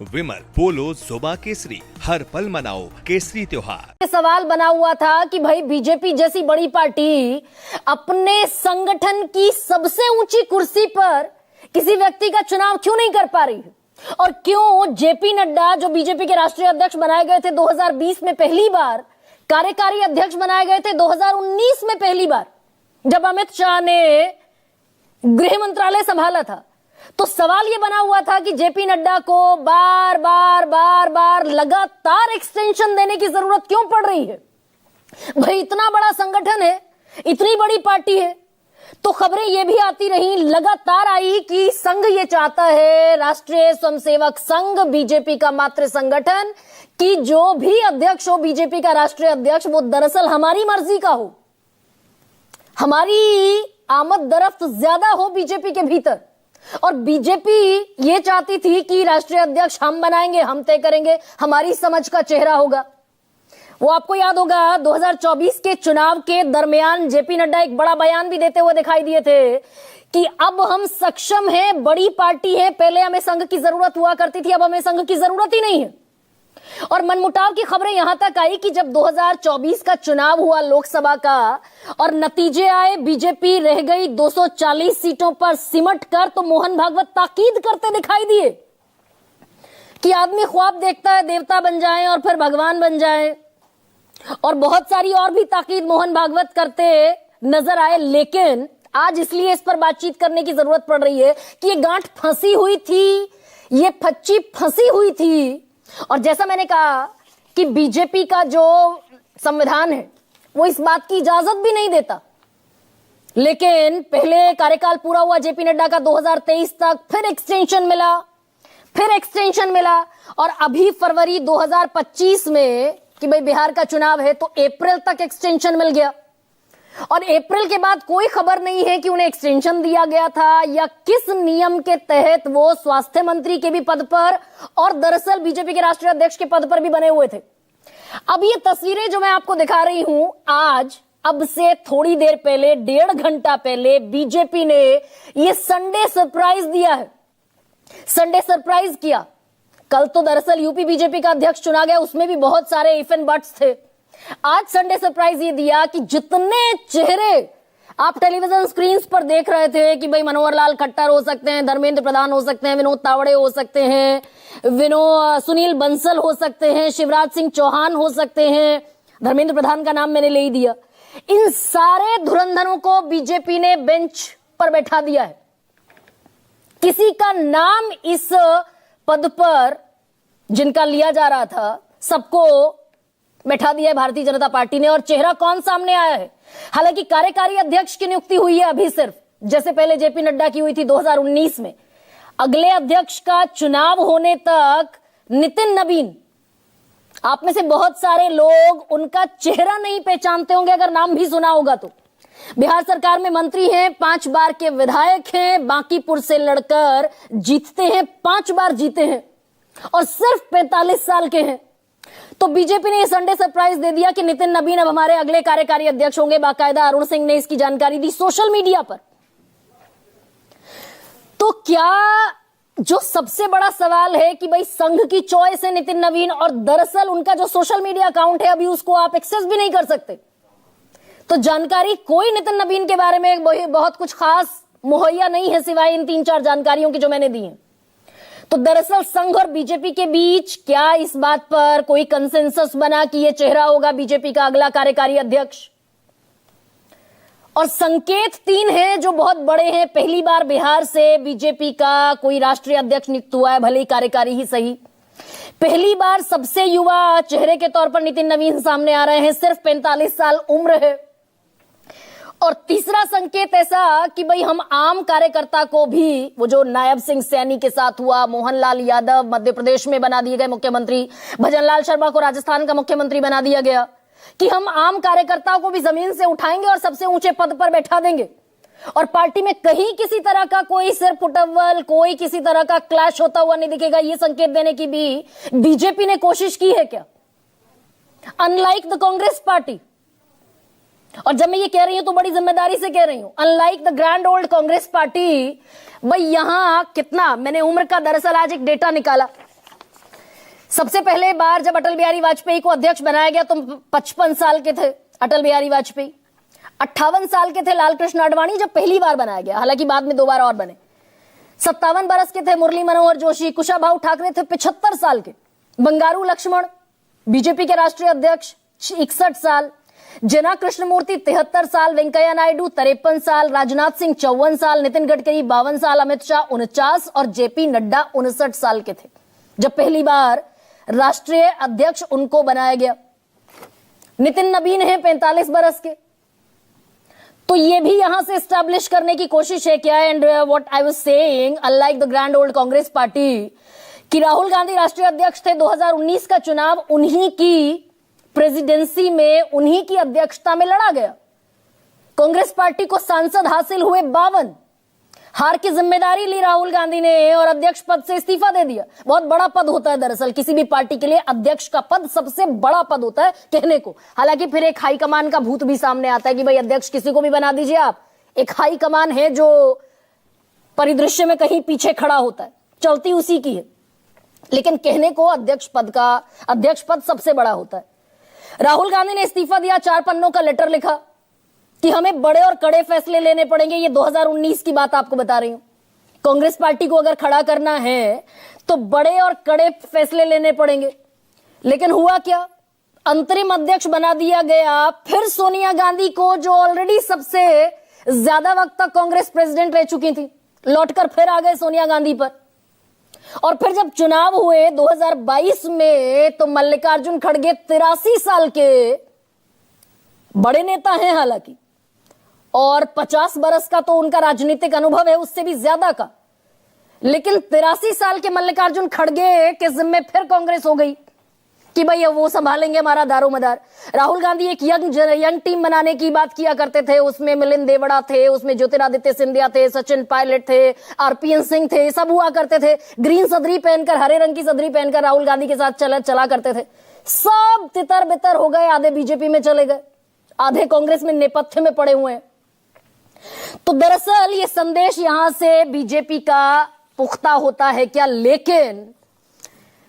विमल पोलो जोबा केसरी, हर पल मनाओ केसरी त्योहार। सवाल बना हुआ था कि भाई बीजेपी जैसी बड़ी पार्टी अपने संगठन की सबसे ऊंची कुर्सी पर किसी व्यक्ति का चुनाव क्यों नहीं कर पा रही है, और क्यों जेपी नड्डा जो बीजेपी के राष्ट्रीय अध्यक्ष बनाए गए थे 2020 में पहली बार, कार्यकारी अध्यक्ष बनाए गए थे 2019 में पहली बार जब अमित शाह ने गृह मंत्रालय संभाला था। तो सवाल यह बना हुआ था कि जेपी नड्डा को बार बार लगातार एक्सटेंशन देने की जरूरत क्यों पड़ रही है। भाई इतना बड़ा संगठन है, इतनी बड़ी पार्टी है, तो खबरें यह भी आती रही, लगातार आई कि संघ ये चाहता है, राष्ट्रीय स्वयंसेवक संघ बीजेपी का मातृ संगठन, कि जो भी अध्यक्ष हो बीजेपी का राष्ट्रीय अध्यक्ष वो दरअसल हमारी मर्जी का हो, हमारी आमद दरफ्त ज्यादा हो बीजेपी के भीतर। और बीजेपी ये चाहती थी कि राष्ट्रीय अध्यक्ष हम बनाएंगे, हम तय करेंगे, हमारी समझ का चेहरा होगा। वो आपको याद होगा 2024 के चुनाव के दरमियान जेपी नड्डा एक बड़ा बयान भी देते हुए दिखाई दिए थे कि अब हम सक्षम हैं, बड़ी पार्टी है, पहले हमें संघ की जरूरत हुआ करती थी, अब हमें संघ की जरूरत ही नहीं है। और मनमुटाव की खबरें यहां तक आई कि जब 2024 का चुनाव हुआ लोकसभा का और नतीजे आए, बीजेपी रह गई 240 सीटों पर सिमट कर, तो मोहन भागवत ताकीद करते दिखाई दिए कि आदमी ख्वाब देखता है देवता बन जाए और फिर भगवान बन जाए, और बहुत सारी और भी ताकीद मोहन भागवत करते नजर आए। लेकिन आज इसलिए इस पर बातचीत करने की जरूरत पड़ रही है कि ये गांठ फंसी हुई थी, ये फच्ची फंसी हुई थी। और जैसा मैंने कहा कि बीजेपी का जो संविधान है वो इस बात की इजाजत भी नहीं देता। लेकिन पहले कार्यकाल पूरा हुआ जेपी नड्डा का 2023 तक, फिर एक्सटेंशन मिला, और अभी फरवरी 2025 में कि भाई बिहार का चुनाव है तो अप्रैल तक एक्सटेंशन मिल गया। और अप्रैल के बाद कोई खबर नहीं है कि उन्हें एक्सटेंशन दिया गया था या किस नियम के तहत वो स्वास्थ्य मंत्री के भी पद पर और दरअसल बीजेपी के राष्ट्रीय अध्यक्ष के पद पर भी बने हुए थे। अब ये तस्वीरें जो मैं आपको दिखा रही हूं, आज अब से थोड़ी देर पहले, 1.5 घंटा पहले बीजेपी ने ये संडे सरप्राइज दिया है, संडे सरप्राइज किया। कल तो दरअसल यूपी बीजेपी का अध्यक्ष चुना गया, उसमें भी बहुत सारे इफ एंड बट्स थे। आज संडे सरप्राइज ये दिया कि जितने चेहरे आप टेलीविजन स्क्रीन पर देख रहे थे कि भाई मनोहर लाल खट्टर हो सकते हैं, धर्मेंद्र प्रधान हो सकते हैं, विनोद तावड़े हो सकते हैं, सुनील बंसल हो सकते हैं, शिवराज सिंह चौहान हो सकते हैं, धर्मेंद्र प्रधान का नाम मैंने ले ही दिया। इन सारे धुरंधरों को बीजेपी ने बेंच पर बैठा दिया है। किसी का नाम इस पद पर जिनका लिया जा रहा था, सबको बैठा दिया है भारतीय जनता पार्टी ने। और चेहरा कौन सामने आया है? हालांकि कार्यकारी अध्यक्ष की नियुक्ति हुई है अभी सिर्फ, जैसे पहले जेपी नड्डा की हुई थी 2019 में। अगले अध्यक्ष का चुनाव होने तक नितिन नवीन, आप में से बहुत सारे लोग उनका चेहरा नहीं पहचानते होंगे, अगर नाम भी सुना होगा तो। बिहार सरकार में मंत्री हैं, 5 बार के विधायक हैं, बांकीपुर से लड़कर जीतते हैं, 5 बार जीते हैं और सिर्फ 45 साल के हैं। तो बीजेपी ने यह संडे सरप्राइज दे दिया कि नितिन नवीन अब हमारे अगले कार्यकारी अध्यक्ष होंगे। बाकायदा अरुण सिंह ने इसकी जानकारी दी सोशल मीडिया पर। तो क्या जो सबसे बड़ा सवाल है कि भाई संघ की चॉइस है नितिन नवीन, और दरअसल उनका जो सोशल मीडिया अकाउंट है अभी उसको आप एक्सेस भी नहीं कर सकते, तो जानकारी कोई नितिन नवीन के बारे में बहुत कुछ खास मुहैया नहीं है सिवाय इन 3-4 जानकारियों की जो मैंने दी है। तो दरअसल संघ और बीजेपी के बीच क्या इस बात पर कोई कंसेंसस बना कि यह चेहरा होगा बीजेपी का अगला कार्यकारी अध्यक्ष? और संकेत 3 हैं जो बहुत बड़े हैं। पहली बार बिहार से बीजेपी का कोई राष्ट्रीय अध्यक्ष नियुक्त हुआ है, भले ही कार्यकारी ही सही। पहली बार सबसे युवा चेहरे के तौर पर नितिन नवीन सामने आ रहे हैं, सिर्फ 45 साल उम्र है। और तीसरा संकेत ऐसा कि भाई हम आम कार्यकर्ता को भी, वो जो नायब सिंह सैनी के साथ हुआ, मोहनलाल यादव मध्य प्रदेश में बना दिए गए मुख्यमंत्री, भजनलाल शर्मा को राजस्थान का मुख्यमंत्री बना दिया गया, कि हम आम कार्यकर्ताओं को भी जमीन से उठाएंगे और सबसे ऊंचे पद पर बैठा देंगे। और पार्टी में कहीं किसी तरह का कोई सिर फुटअव्वल, कोई किसी तरह का क्लैश होता हुआ नहीं दिखेगा। ये संकेत देने की भी बीजेपी ने कोशिश की है क्या, अनलाइक द कांग्रेस पार्टी। और जब मैं ये कह रही हूं तो बड़ी जिम्मेदारी से कह रही हूं, unlike the grand old Congress party. भाई यहां कितना, मैंने उम्र का दरअसल आज एक डेटा निकाला, सबसे पहले बार जब अटल बिहारी वाजपेयी को अध्यक्ष बनाया गया तो 55 साल के थे अटल बिहारी वाजपेयी। 58 साल के थे लालकृष्ण आडवाणी जब पहली बार बनाया गया, हालांकि बाद में 2 बार और बने। 57 बरस के थे मुरली मनोहर जोशी। कुशाभाऊ ठाकरे थे 75 साल के। बंगारू लक्ष्मण बीजेपी के राष्ट्रीय अध्यक्ष 61 साल। जना कृष्णमूर्ति 73 साल। वेंकैया नायडू 53 साल। राजनाथ सिंह 54 साल। नितिन गडकरी 52 साल। अमित शाह 49 और जेपी नड्डा 59 साल के थे जब पहली बार राष्ट्रीय अध्यक्ष उनको बनाया गया। नितिन नबीन है 45 बरस के। तो ये भी यहां से एस्टैब्लिश करने की कोशिश है क्या, and what I was saying, unlike the grand old Congress party, कि राहुल गांधी राष्ट्रीय अध्यक्ष थे। 2019 का चुनाव उन्हीं की प्रेसिडेंसी में, उन्हीं की अध्यक्षता में लड़ा गया। कांग्रेस पार्टी को सांसद हासिल हुए 52। हार की जिम्मेदारी ली राहुल गांधी ने और अध्यक्ष पद से इस्तीफा दे दिया। बहुत बड़ा पद होता है दरअसल किसी भी पार्टी के लिए, अध्यक्ष का पद सबसे बड़ा पद होता है कहने को। हालांकि फिर एक हाईकमान का भूत भी सामने आता है कि भाई अध्यक्ष किसी को भी बना दीजिए आप। एक हाईकमान है जो परिदृश्य में कहीं पीछे खड़ा होता है, चलती उसी की है, लेकिन कहने को अध्यक्ष पद सबसे बड़ा होता है। राहुल गांधी ने इस्तीफा दिया, 4 पन्नों का लेटर लिखा कि हमें बड़े और कड़े फैसले लेने पड़ेंगे। ये 2019 की बात आपको बता रही हूं। कांग्रेस पार्टी को अगर खड़ा करना है तो बड़े और कड़े फैसले लेने पड़ेंगे। लेकिन हुआ क्या, अंतरिम अध्यक्ष बना दिया गया फिर सोनिया गांधी को, जो ऑलरेडी सबसे ज्यादा वक्त तक कांग्रेस प्रेसिडेंट रह चुकी थी। लौटकर फिर आ गए सोनिया गांधी पर। और फिर जब चुनाव हुए 2022 में तो मल्लिकार्जुन खड़गे 83 साल के बड़े नेता हैं हालांकि, और 50 बरस का तो उनका राजनीतिक अनुभव है, उससे भी ज्यादा का। लेकिन 83 साल के मल्लिकार्जुन खड़गे के जिम्मे फिर कांग्रेस हो गई कि भाई वो संभालेंगे हमारा दारोमदार। राहुल गांधी एक यंग टीम बनाने की बात किया करते थे। उसमें मिलिंद देवड़ा थे, उसमें ज्योतिरादित्य सिंधिया थे, सचिन पायलट थे, आरपीएन सिंह थे, सब हुआ करते थे। ग्रीन सदरी पहनकर, हरे रंग की सदरी पहनकर राहुल गांधी के साथ चला करते थे। सब तितर बितर हो गए, आधे बीजेपी में चले गए, आधे कांग्रेस में नेपथ्य में पड़े हुए हैं। तो दरअसल ये संदेश यहां से बीजेपी का पुख्ता होता है क्या। लेकिन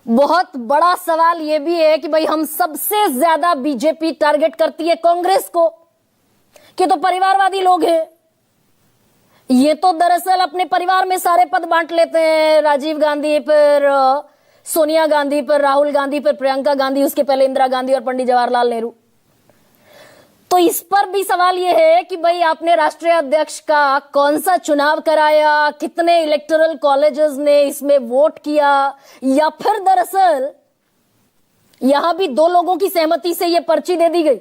बहुत बड़ा सवाल यह भी है कि भाई हम सबसे ज्यादा बीजेपी टारगेट करती है कांग्रेस को, कि तो परिवारवादी लोग हैं। ये तो दरअसल अपने परिवार में सारे पद बांट लेते हैं, राजीव गांधी पर सोनिया गांधी पर राहुल गांधी पर प्रियंका गांधी, उसके पहले इंदिरा गांधी और पंडित जवाहरलाल नेहरू। तो इस पर भी सवाल यह है कि भाई आपने राष्ट्रीय अध्यक्ष का कौन सा चुनाव कराया, कितने इलेक्टोरल कॉलेजेस ने इसमें वोट किया, या फिर दरअसल यहां भी 2 लोगों की सहमति से यह पर्ची दे दी गई।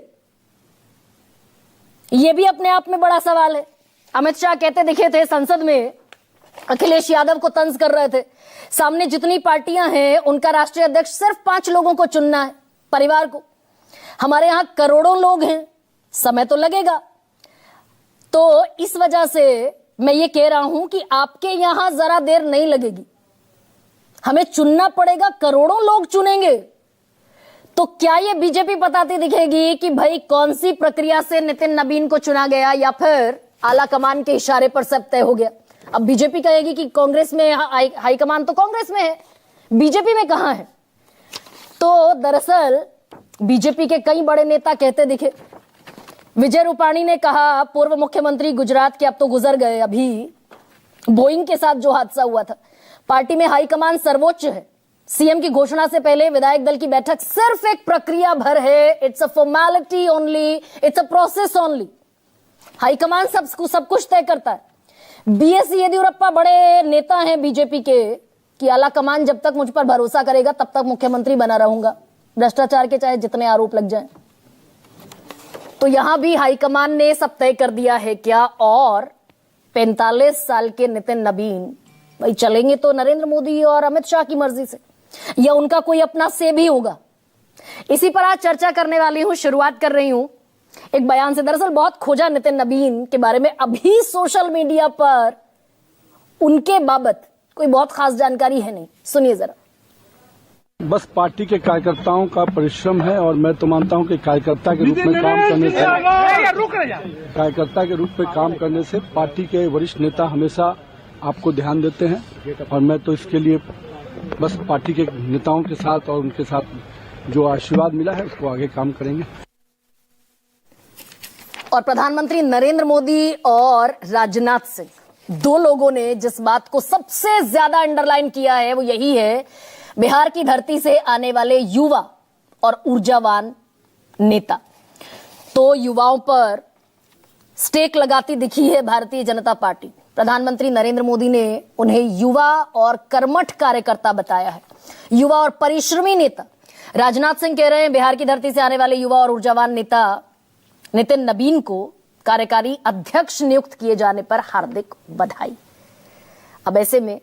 यह भी अपने आप में बड़ा सवाल है। अमित शाह कहते दिखे थे संसद में, अखिलेश यादव को तंज कर रहे थे, सामने जितनी पार्टियां हैं उनका राष्ट्रीय अध्यक्ष सिर्फ 5 लोगों को चुनना है, परिवार को। हमारे यहां करोड़ों लोग हैं, समय तो लगेगा। तो इस वजह से मैं ये कह रहा हूं कि आपके यहां जरा देर नहीं लगेगी, हमें चुनना पड़ेगा, करोड़ों लोग चुनेंगे। तो क्या ये बीजेपी बताती दिखेगी कि भाई कौन सी प्रक्रिया से नितिन नबीन को चुना गया, या फिर आला कमान के इशारे पर सब तय हो गया। अब बीजेपी कहेगी कि कांग्रेस में हाईकमान तो कांग्रेस में है, बीजेपी में कहां है। तो दरअसल बीजेपी के कई बड़े नेता कहते दिखे। विजय रूपाणी ने कहा, पूर्व मुख्यमंत्री गुजरात के, अब तो गुजर गए, अभी बोइंग के साथ जो हादसा हुआ था, पार्टी में हाईकमान सर्वोच्च है। सीएम की घोषणा से पहले विधायक दल की बैठक सिर्फ एक प्रक्रिया भर है, it's a formality only, it's a process only. High command सब कुछ तय करता है। बीएस येदियुरप्पा बड़े नेता हैं बीजेपी के कि आला कमान जब तक मुझ पर भरोसा करेगा तब तक मुख्यमंत्री बना रहूंगा, भ्रष्टाचार के चाहे जितने आरोप लग जाएं। तो यहां भी हाईकमान ने सब तय कर दिया है क्या। और 45 साल के नितिन नबीन भाई चलेंगे तो नरेंद्र मोदी और अमित शाह की मर्जी से, या उनका कोई अपना से भी होगा। इसी पर आज चर्चा करने वाली हूं। शुरुआत कर रही हूं एक बयान से। दरअसल बहुत खोजा नितिन नबीन के बारे में, अभी सोशल मीडिया पर उनके बाबत कोई बहुत खास जानकारी है नहीं, सुनिए जरा। बस पार्टी के कार्यकर्ताओं का परिश्रम है, और मैं तो मानता हूं कि कार्यकर्ता के रूप में काम करने से पार्टी के वरिष्ठ नेता हमेशा आपको ध्यान देते हैं, और मैं तो इसके लिए बस पार्टी के नेताओं के साथ और उनके साथ जो आशीर्वाद मिला है उसको आगे काम करेंगे। और प्रधानमंत्री नरेंद्र मोदी और राजनाथ सिंह, दो लोगों ने जिस बात को सबसे ज्यादा अंडरलाइन किया है वो यही है, बिहार की धरती से आने वाले युवा और ऊर्जावान नेता। तो युवाओं पर स्टेक लगाती दिखी है भारतीय जनता पार्टी। प्रधानमंत्री नरेंद्र मोदी ने उन्हें युवा और कर्मठ कार्यकर्ता बताया है, युवा और परिश्रमी नेता। राजनाथ सिंह कह रहे हैं बिहार की धरती से आने वाले युवा और ऊर्जावान नेता नितिन नबीन को कार्यकारी अध्यक्ष नियुक्त किए जाने पर हार्दिक बधाई। अब ऐसे में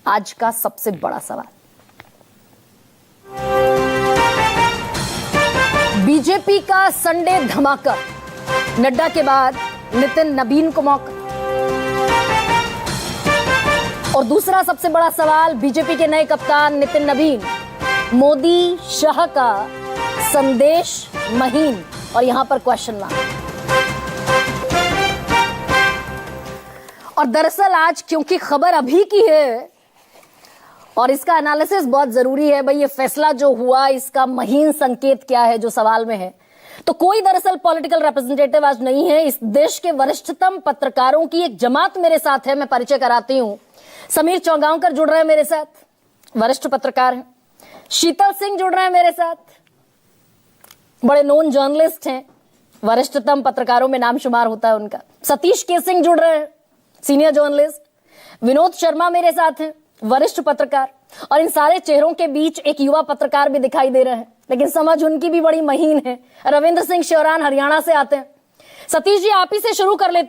आज का सबसे बड़ा सवाल, बीजेपी का संडे धमाका, नड्डा के बाद नितिन नबीन को मौका। और दूसरा सबसे बड़ा सवाल, बीजेपी के नए कप्तान नितिन नबीन, मोदी शाह का संदेश महीन, और यहां पर क्वेश्चन मार्क। और दरअसल आज क्योंकि खबर अभी की है और इसका एनालिसिस बहुत जरूरी है, भाई ये फैसला जो हुआ इसका महीन संकेत क्या है जो सवाल में है। तो कोई दरअसल पॉलिटिकल रिप्रेजेंटेटिव आज नहीं है, इस देश के वरिष्ठतम पत्रकारों की एक जमात मेरे साथ है, मैं परिचय कराती हूं। समीर चौगांवकर जुड़ रहे हैं मेरे साथ, वरिष्ठ पत्रकार हैं। शीतल सिंह जुड़ रहे हैं मेरे साथ, बड़े नोन जर्नलिस्ट हैं, वरिष्ठतम पत्रकारों में नाम शुमार होता है उनका। सतीश के सिंह जुड़ रहे हैं, सीनियर जर्नलिस्ट। विनोद शर्मा मेरे साथ हैं, वरिष्ठ पत्रकार। और इन सारे चेहरों के बीच एक युवा पत्रकार भी दिखाई दे रहे हैं, लेकिन समझ उनकी भी बड़ी महीन है। रविंद्र सिंह श्योरान हरियाणा से आते हैं। सतीश जी, आप ही से शुरू कर लेते